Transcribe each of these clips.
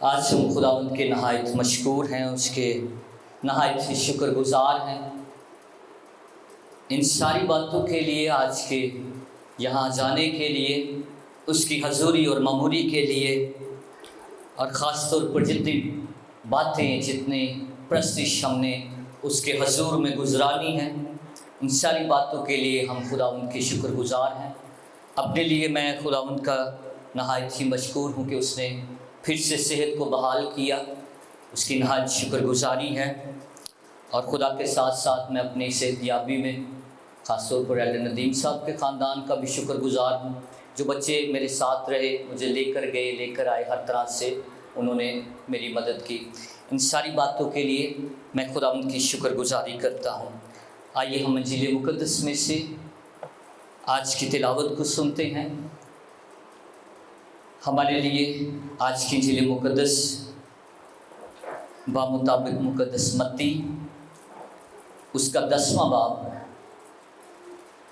آج ہم خداوند کے نہایت مشکور ہیں، اس کے نہایت ہی شکر گزار ہیں ان ساری باتوں کے لیے، آج کے یہاں جانے کے لیے، اس کی حضوری اور معموری کے لیے، اور خاص طور پر جتنی باتیں، جتنے پرستش ہم نے اس کے حضور میں گزرانی ہیں، ان ساری باتوں کے لیے ہم خداوند کے شکر گزار ہیں۔ اپنے لیے میں خداوند کا نہایت ہی مشکور ہوں کہ اس نے پھر سے صحت کو بحال کیا، اس کی نہایت شکر گزاری ہے۔ اور خدا کے ساتھ ساتھ میں اپنی صحت یابی میں خاص طور پر ایلڈر ندیم صاحب کے خاندان کا بھی شکر گزار ہوں، جو بچے میرے ساتھ رہے، مجھے لے کر گئے، لے کر آئے، ہر طرح سے انہوں نے میری مدد کی۔ ان ساری باتوں کے لیے میں خداوند کی شکر گزاری کرتا ہوں۔ آئیے ہم انجیل مقدس میں سے آج کی تلاوت کو سنتے ہیں۔ ہمارے لیے آج کی انجیل مقدس بمطابق مقدس متی اس کا 10واں باب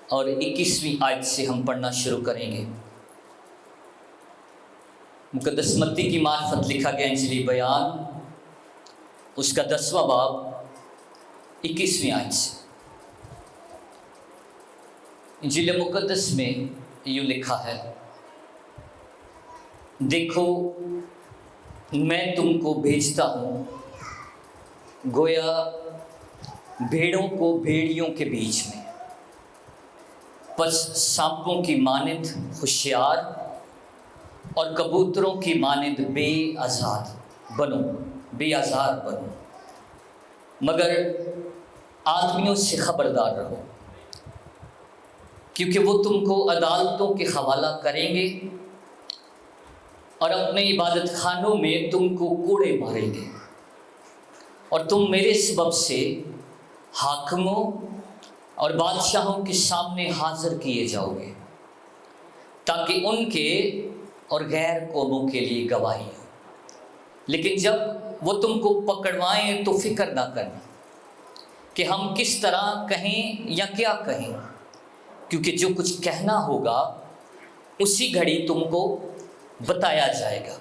اور 21ویں آیت سے ہم پڑھنا شروع کریں گے۔ مقدس متی کی معرفت لکھا گیا انجیلی بیان اس کا 10واں باب 21ویں آیت سے۔ انجیل مقدس میں یوں لکھا ہے، دیکھو میں تم کو بھیجتا ہوں گویا بھیڑوں کو بھیڑیوں کے بیچ میں، پس سانپوں کی مانند ہوشیار اور کبوتروں کی مانند بے آزار بنو، مگر آدمیوں سے خبردار رہو، کیونکہ وہ تم کو عدالتوں کے حوالہ کریں گے اور اپنے عبادت خانوں میں تم کو کوڑے ماریں گے، اور تم میرے سبب سے حاکموں اور بادشاہوں کے سامنے حاضر کیے جاؤ گے، تاکہ ان کے اور غیر قوموں کے لیے گواہی ہو۔ لیکن جب وہ تم کو پکڑوائیں تو فکر نہ کرنا کہ ہم کس طرح کہیں یا کیا کہیں، کیونکہ جو کچھ کہنا ہوگا اسی گھڑی تم کو بتایا جائے گا،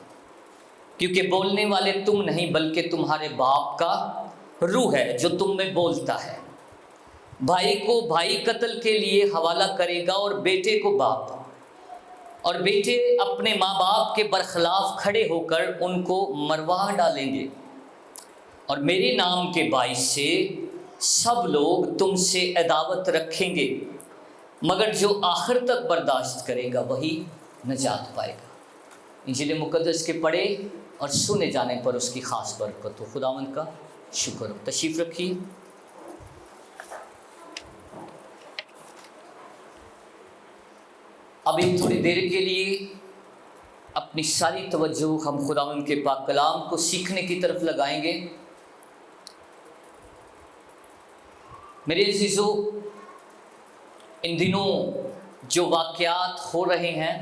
کیونکہ بولنے والے تم نہیں بلکہ تمہارے باپ کا روح ہے جو تم میں بولتا ہے۔ بھائی کو بھائی قتل کے لیے حوالہ کرے گا اور بیٹے کو باپ، اور بیٹے اپنے ماں باپ کے برخلاف کھڑے ہو کر ان کو مروا ڈالیں گے، اور میرے نام کے باعث سے سب لوگ تم سے عداوت رکھیں گے، مگر جو آخر تک برداشت کرے گا وہی نجات پائے گا۔ انجیل مقدس کے پڑھے اور سنے جانے پر اس کی خاص برکت ہو۔ خداوند کا شکر ہو۔ تشریف رکھیے۔ ابھی تھوڑی دیر کے لیے اپنی ساری توجہ ہم خداوند کے پاک کلام کو سیکھنے کی طرف لگائیں گے۔ میرے عزیزو، ان دنوں جو واقعات ہو رہے ہیں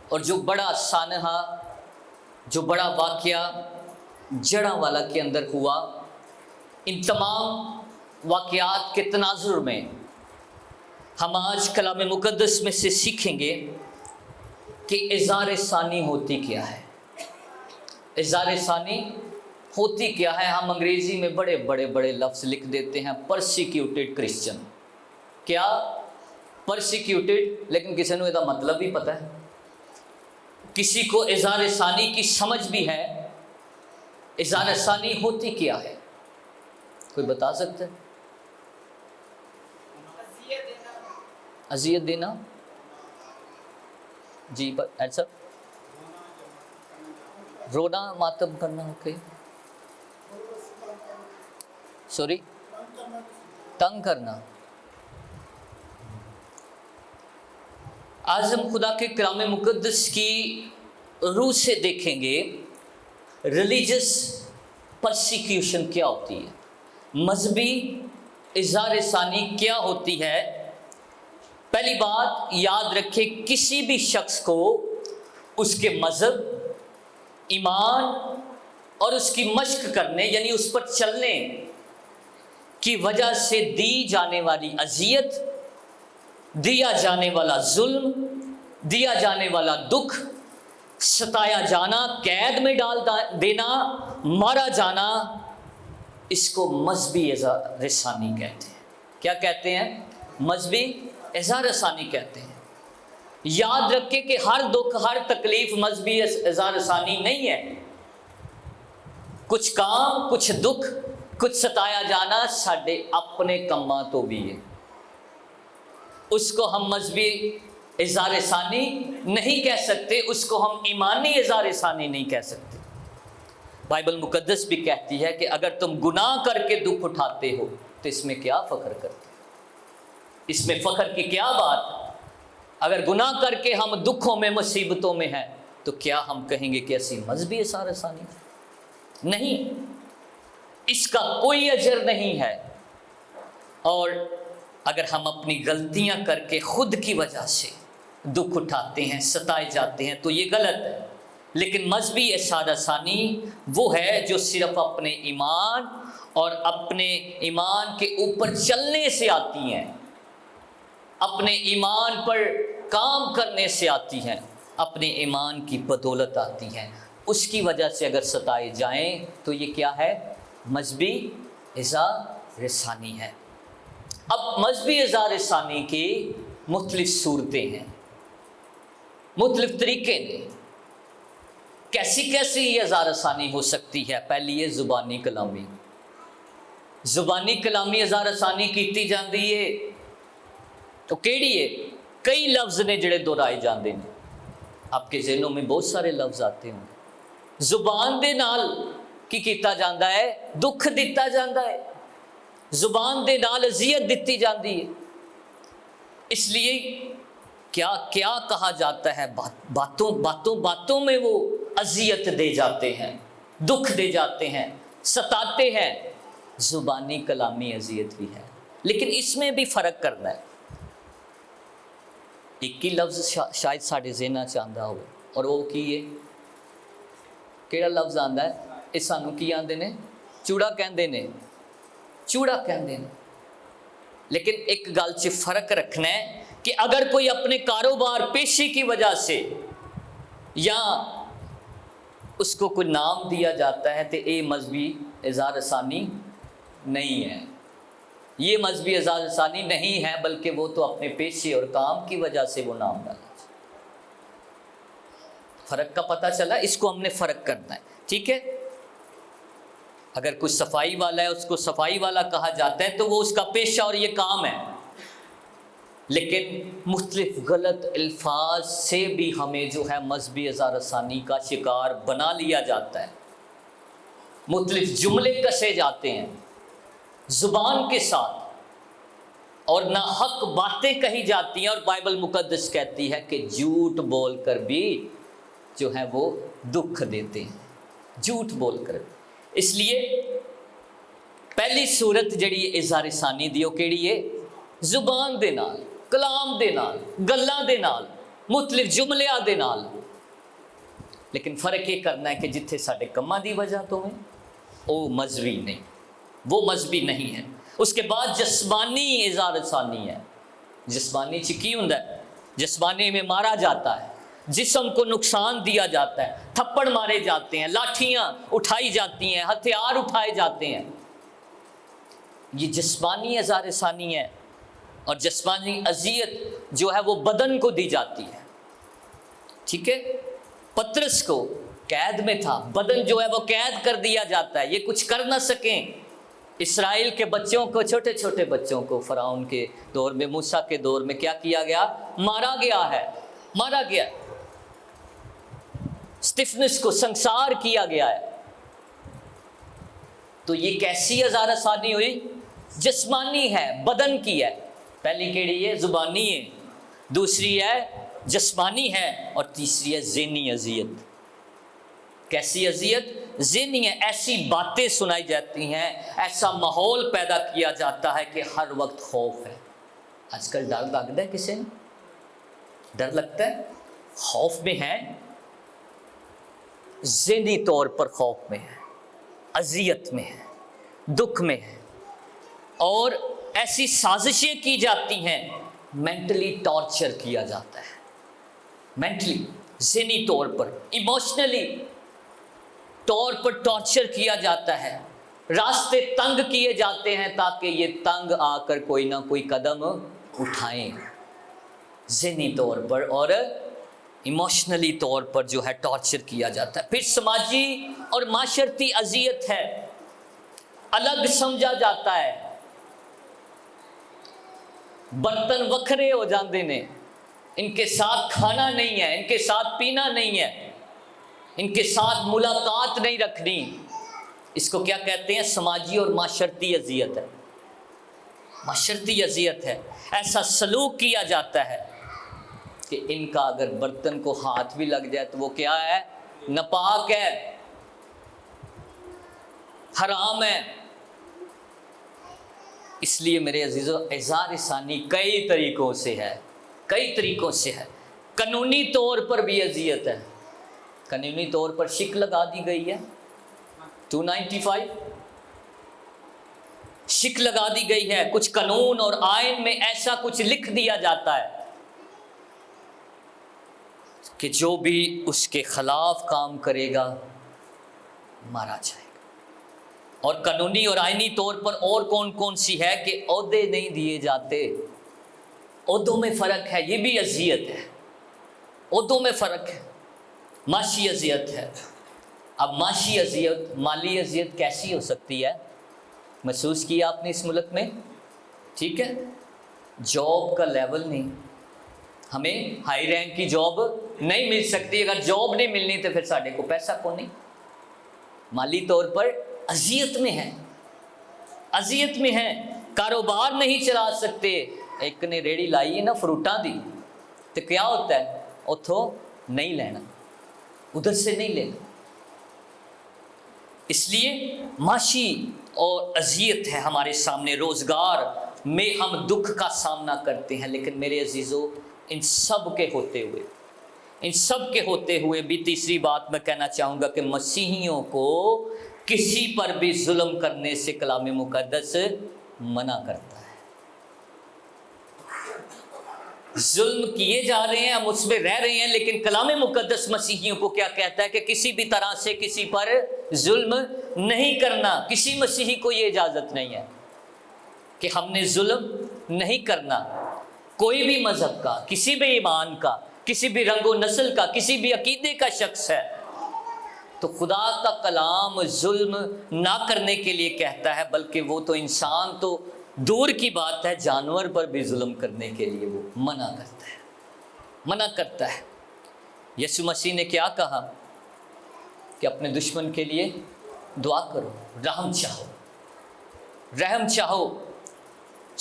اور جو بڑا سانحہ، جو بڑا واقعہ جڑاں کے اندر ہوا، ان تمام واقعات کے تناظر میں ہم آج کلام مقدس میں سے سیکھیں گے کہ اظہار ثانی ہوتی کیا ہے۔ اظہار ثانی ہوتی کیا ہے؟ ہم انگریزی میں بڑے بڑے بڑے لفظ لکھ دیتے ہیں، پرسیکیوٹڈ کرسچن۔ کیا؟ پرسیکیوٹڈ، لیکن کسی نے یہ مطلب بھی پتہ ہے؟ کسی کو اظہار ثانی کی سمجھ بھی ہے؟ اظہار ثانی ہوتی کیا ہے؟ کوئی بتا سکتا ہے؟ اذیت دینا؟ جی ایسا رونا، ماتم کرنا، اوکے، سوری، تنگ کرنا۔ آج ہم خدا کے کلام مقدس کی روح سے دیکھیں گے ریلیجس پرسیکیوشن کیا ہوتی ہے، مذہبی اظہار ثانی کیا ہوتی ہے۔ پہلی بات یاد رکھے، کسی بھی شخص کو اس کے مذہب، ایمان اور اس کی مشق کرنے یعنی اس پر چلنے کی وجہ سے دی جانے والی اذیت، دیا جانے والا ظلم، دیا جانے والا دکھ، ستایا جانا، قید میں ڈال دینا، مارا جانا، اس کو مذہبی اظہار ثانی کہتے ہیں۔ کیا کہتے ہیں؟ مذہبی اظہار ثانی کہتے ہیں۔ یاد رکھے کہ ہر دکھ، ہر تکلیف مذہبی اظہار ثانی نہیں ہے۔ کچھ کام، کچھ دکھ، کچھ ستایا جانا ساڈے اپنے کماں تو بھی ہے، اس کو ہم مذہبی اظہار ثانی نہیں کہہ سکتے، اس کو ہم ایمانی اظہار ثانی نہیں کہہ سکتے۔ بائبل مقدس بھی کہتی ہے کہ اگر تم گناہ کر کے دکھ اٹھاتے ہو تو اس میں کیا فخر کرتے ہو؟ اس میں فخر کی کیا بات؟ اگر گناہ کر کے ہم دکھوں میں، مصیبتوں میں ہیں تو کیا ہم کہیں گے کہ اسی مذہبی اظہار ثانی؟ نہیں، اس کا کوئی اجر نہیں ہے۔ اور اگر ہم اپنی غلطیاں کر کے خود کی وجہ سے دکھ اٹھاتے ہیں، ستائے جاتے ہیں تو یہ غلط ہے۔ لیکن مذہبی اظہار ثانی وہ ہے جو صرف اپنے ایمان اور اپنے ایمان کے اوپر چلنے سے آتی ہیں، اپنے ایمان پر کام کرنے سے آتی ہیں، اپنے ایمان کی بدولت آتی ہیں۔ اس کی وجہ سے اگر ستائے جائیں تو یہ کیا ہے؟ مذہبی اظہار ثانی ہے۔ اب مذہبی اظہار ثانی کی مختلف صورتیں ہیں، مختلف طریقے ہیں۔ کیسی کیسی یہ اظہار ثانی ہو سکتی ہے؟ پہلی ہے زبانی کلامی۔ زبانی کلامی اظہار ثانی کیتی جاندی ہے تو کیڑی ہے؟ کئی لفظ نے جڑے دہرائے جاندے ہیں۔ آپ کے ذہنوں میں بہت سارے لفظ آتے ہوں۔ زبان دے نال کی کیتا جاندا ہے؟ دکھ دیتا جاندا ہے، زبان دے نال اذیت دیتی جاندی ہے۔ اس لیے کیا کہا جاتا ہے؟ باتوں میں وہ اذیت دے جاتے ہیں، دکھ دے جاتے ہیں، ستاتے ہیں۔ زبانی کلامی اذیت بھی ہے، لیکن اس میں بھی فرق کرنا ہے۔ ایک ہی لفظ شاید ساڈے ذہن چ آندا ہو، اور وہ کی ہے؟ کیڑا لفظ آندا ہے؟ یہ سانو کی آندے نے؟ چوڑا کہندے نے، چوڑا کہندے نے۔ لیکن ایک گل چ فرق رکھنا ہے کہ اگر کوئی اپنے کاروبار پیشے کی وجہ سے یا اس کو کوئی نام دیا جاتا ہے تو یہ مذہبی اظہار ثانی نہیں ہے، یہ مذہبی اظہار ثانی نہیں ہے، بلکہ وہ تو اپنے پیشے اور کام کی وجہ سے وہ نام ڈالا۔ فرق کا پتہ چلا؟ اس کو ہم نے فرق کرنا ہے، ٹھیک ہے؟ اگر کوئی صفائی والا ہے، اس کو صفائی والا کہا جاتا ہے تو وہ اس کا پیشہ اور یہ کام ہے، لیکن مختلف غلط الفاظ سے بھی ہمیں جو ہے مذہبی اظہار ثانی کا شکار بنا لیا جاتا ہے۔ مختلف جملے کسے جاتے ہیں زبان کے ساتھ، اور ناحق باتیں کہی جاتی ہیں، اور بائبل مقدس کہتی ہے کہ جھوٹ بول کر بھی جو ہے وہ دکھ دیتے ہیں، جھوٹ بول کر۔ اس لیے پہلی صورت جڑی اظہار ثانی دی وہ کیڑی ہے؟ زبان دے نال، کلام دے نال، گلاں دے نال، مختلف جملیاں دے نال۔ لیکن فرق یہ کرنا ہے کہ جتھے ساڈے کماں دی وجہ تو ہے وہ مذہبی نہیں، وہ مذہبی نہیں ہے۔ اس کے بعد جسمانی اظہار ثانی ہے۔ جسمانی چ کی ہوندا ہے؟ جسمانی میں مارا جاتا ہے، جسم کو نقصان دیا جاتا ہے، تھپڑ مارے جاتے ہیں، لاٹھیاں اٹھائی جاتی ہیں، ہتھیار اٹھائے جاتے ہیں۔ یہ جسمانی اظہار ثانی ہے۔ اور جسمانی اذیت جو ہے وہ بدن کو دی جاتی ہے، ٹھیک ہے؟ پترس کو قید میں تھا، بدن جو ہے وہ قید کر دیا جاتا ہے، یہ کچھ کر نہ سکیں۔ اسرائیل کے بچوں کو، چھوٹے چھوٹے بچوں کو فرعون کے دور میں، موسیٰ کے دور میں کیا کیا گیا؟ مارا گیا ہے، مارا گیا۔ اسطفنس کو سنسار کیا گیا ہے۔ تو یہ کیسی اظہار ثانی ہوئی؟ جسمانی ہے، بدن کی ہے۔ پہلی کیڑی ہے؟ زبانی ہے، دوسری ہے جسمانی ہے، اور تیسری ہے ذہنی اذیت۔ کیسی اذیت؟ ذہنی ہے۔ ایسی باتیں سنائی جاتی ہیں، ایسا ماحول پیدا کیا جاتا ہے کہ ہر وقت خوف ہے۔ آج کل ڈر لگتا ہے، کسی نے ڈر لگتا ہے، خوف میں ہے، ذہنی طور پر خوف میں ہے، اذیت میں ہے، دکھ میں ہے، اور ایسی سازشیں کی جاتی ہیں، مینٹلی ٹارچر کیا جاتا ہے، مینٹلی ذہنی طور پر، ایموشنلی طور پر ٹارچر کیا جاتا ہے، راستے تنگ کیے جاتے ہیں تاکہ یہ تنگ آ کر کوئی نہ کوئی قدم اٹھائیں، ذہنی طور پر اور ایموشنلی طور پر جو ہے ٹارچر کیا جاتا ہے۔ پھر سماجی اور معاشرتی اذیت ہے، الگ سمجھا جاتا ہے، برتن وکھرے ہو جاندے نے، ان کے ساتھ کھانا نہیں ہے، ان کے ساتھ پینا نہیں ہے، ان کے ساتھ ملاقات نہیں رکھنی۔ اس کو کیا کہتے ہیں؟ سماجی اور معاشرتی اذیت ہے، معاشرتی اذیت ہے۔ ایسا سلوک کیا جاتا ہے کہ ان کا اگر برتن کو ہاتھ بھی لگ جائے تو وہ کیا ہے؟ ناپاک ہے، حرام ہے۔ اس لیے میرے عزیزو، اظہار ثانی کئی طریقوں سے ہے، کئی طریقوں سے ہے۔ قانونی طور پر بھی اذیت ہے، قانونی طور پر شک لگا دی گئی ہے، 295 شک لگا دی گئی ہے۔ کچھ قانون اور آئین میں ایسا کچھ لکھ دیا جاتا ہے کہ جو بھی اس کے خلاف کام کرے گا مارا جائے گا۔ اور قانونی اور آئینی طور پر اور کون کون سی ہے کہ عہدے نہیں دیے جاتے، عہدوں میں فرق ہے، یہ بھی اذیت ہے، عہدوں میں فرق ہے۔ معاشی اذیت ہے۔ اب معاشی اذیت، مالی اذیت کیسی ہو سکتی ہے؟ محسوس کیا آپ نے اس ملک میں؟ ٹھیک ہے، جاب کا لیول نہیں، ہمیں ہائی رینک کی جاب نہیں مل سکتی۔ اگر جاب نہیں ملنی تو پھر ساڈے کو پیسہ کون نہیں؟ مالی طور پر اذیت میں ہے، اذیت میں ہے، کاروبار نہیں چلا سکتے۔ ایک نے ریڑھی لائی ہے نا فروٹاں دی، تو کیا ہوتا ہے؟ اتھوں نہیں لینا، ادھر سے نہیں لینا۔ اس لیے معاشی اور اذیت ہے ہمارے سامنے، روزگار میں ہم دکھ کا سامنا کرتے ہیں۔ لیکن میرے عزیزو، ان سب کے ہوتے ہوئے بھی تیسری بات میں کہنا چاہوں گا کہ مسیحیوں کو کسی پر بھی ظلم کرنے سے کلام مقدس منع کرتا ہے۔ ظلم کیے جا رہے ہیں، ہم اس میں رہ رہے ہیں، لیکن کلام مقدس مسیحیوں کو کیا کہتا ہے کہ کسی بھی طرح سے کسی پر ظلم نہیں کرنا۔ کسی مسیحی کو یہ اجازت نہیں ہے کہ ہم نے ظلم نہیں کرنا۔ کوئی بھی مذہب کا، کسی بھی ایمان کا، کسی بھی رنگ و نسل کا، کسی بھی عقیدے کا شخص ہے تو خدا کا کلام ظلم نہ کرنے کے لیے کہتا ہے، بلکہ وہ تو انسان تو دور کی بات ہے، جانور پر بھی ظلم کرنے کے لیے وہ منع کرتا ہے۔ یسوع مسیح نے کیا کہا کہ اپنے دشمن کے لیے دعا کرو، رحم چاہو،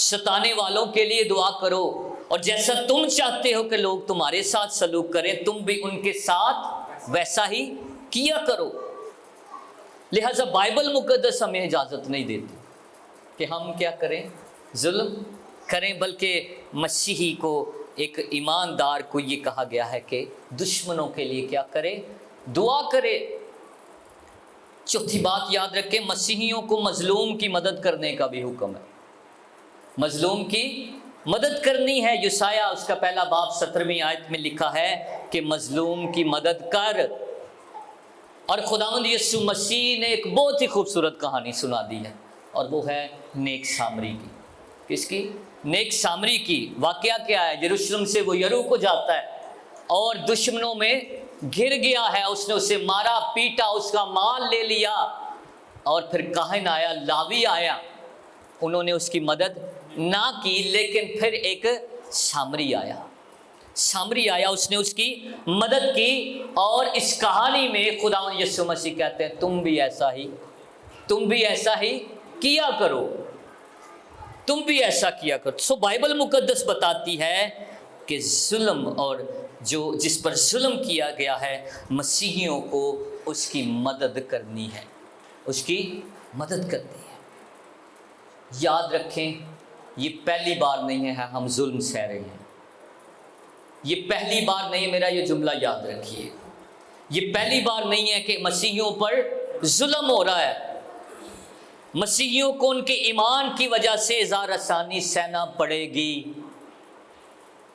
ستانے والوں کے لیے دعا کرو، اور جیسا تم چاہتے ہو کہ لوگ تمہارے ساتھ سلوک کریں، تم بھی ان کے ساتھ ویسا ہی کیا کرو۔ لہذا بائبل مقدس ہمیں اجازت نہیں دیتی کہ ہم کیا کریں؟ ظلم کریں، بلکہ مسیحی کو، ایک ایماندار کو یہ کہا گیا ہے کہ دشمنوں کے لیے کیا کرے؟ دعا کرے۔ چوتھی بات یاد رکھیں، مسیحیوں کو مظلوم کی مدد کرنے کا بھی حکم ہے، مظلوم کی مدد کرنی ہے۔ یسایہ اس کا پہلا باب 17ویں آیت میں لکھا ہے کہ مظلوم کی مدد کر۔ اور خداوند یسوع مسیح نے ایک بہت ہی خوبصورت کہانی سنا دی ہے، اور وہ ہے نیک سامری کی۔ کس کی؟ نیک سامری کی۔ واقعہ کیا ہے؟ یروشلم سے وہ یرو کو جاتا ہے اور دشمنوں میں گر گیا ہے، اس نے اسے مارا پیٹا، اس کا مال لے لیا، اور پھر کاہن آیا، لاوی آیا، انہوں نے اس کی مدد نہ کی۔ لیکن پھر ایک سامری آیا، اس نے اس کی مدد کی۔ اور اس کہانی میں خداوند یسوع مسیح کہتے ہیں تم بھی ایسا ہی کیا کرو، تم بھی ایسا کیا کرو۔ سو بائبل مقدس بتاتی ہے کہ ظلم اور جس پر ظلم کیا گیا ہے، مسیحیوں کو اس کی مدد کرنی ہے، اس کی مدد کرنی ہے۔ یاد رکھیں، یہ پہلی بار نہیں ہے ہم ظلم سہ رہے ہیں، یہ پہلی بار نہیں، میرا یہ جملہ یاد رکھیے، یہ پہلی بار نہیں ہے کہ مسیحیوں پر ظلم ہو رہا ہے۔ مسیحیوں کو ان کے ایمان کی وجہ سے اظہار ثانی سہنا پڑے گی۔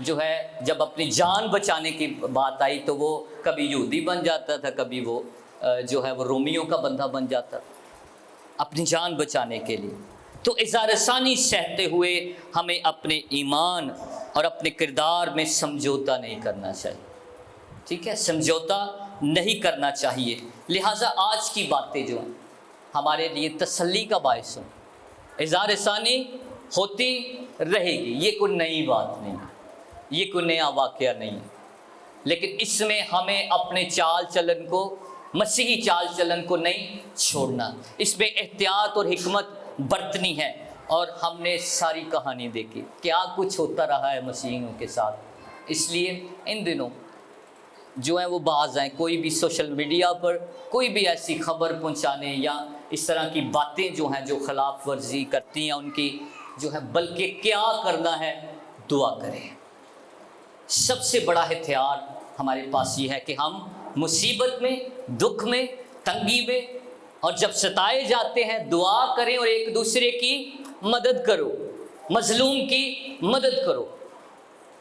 جو ہے جب اپنی جان بچانے کی بات آئی تو وہ کبھی یہودی بن جاتا تھا، کبھی وہ جو ہے وہ رومیوں کا بندہ بن جاتا تھا اپنی جان بچانے کے لیے۔ تو اظہار ثانی سہتے ہوئے ہمیں اپنے ایمان اور اپنے کردار میں سمجھوتا نہیں کرنا چاہیے، ٹھیک ہے، سمجھوتا نہیں کرنا چاہیے۔ لہٰذا آج کی باتیں جو ہیں ہمارے لیے تسلی کا باعث ہوں، اظہار ثانی ہوتی رہے گی، یہ کوئی نئی بات نہیں ہے، یہ کوئی نیا واقعہ نہیں ہے، لیکن اس میں ہمیں اپنے چال چلن کو، مسیحی چال چلن کو نہیں چھوڑنا، اس میں احتیاط اور حکمت برتنی ہے۔ اور ہم نے ساری کہانی دیکھی کیا کچھ ہوتا رہا ہے مسیحیوں کے ساتھ، اس لیے ان دنوں جو ہیں وہ باز ہیں، کوئی بھی سوشل میڈیا پر کوئی بھی ایسی خبر پہنچانے یا اس طرح کی باتیں جو ہیں جو خلاف ورزی کرتی ہیں ان کی جو ہے، بلکہ کیا کرنا ہے، دعا کریں۔ سب سے بڑا ہتھیار ہمارے پاس یہ ہے کہ ہم مصیبت میں، دکھ میں، تنگی میں اور جب ستائے جاتے ہیں دعا کریں اور ایک دوسرے کی مدد کرو، مظلوم کی مدد کرو،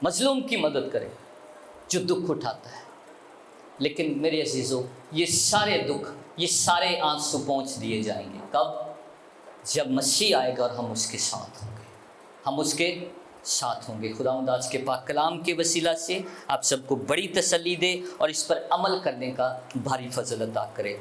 مظلوم کی مدد کریں جو دکھ اٹھاتا ہے۔ لیکن میرے عزیزو، یہ سارے دکھ، یہ سارے آنسو پہنچ دیے جائیں گے کب؟ جب مسیح آئے گا اور ہم اس کے ساتھ ہوں گے، ہم اس کے ساتھ ہوں گے۔ خداوند آج کے پاک کلام کے وسیلہ سے آپ سب کو بڑی تسلی دے اور اس پر عمل کرنے کا بھاری فضل عطا کرے۔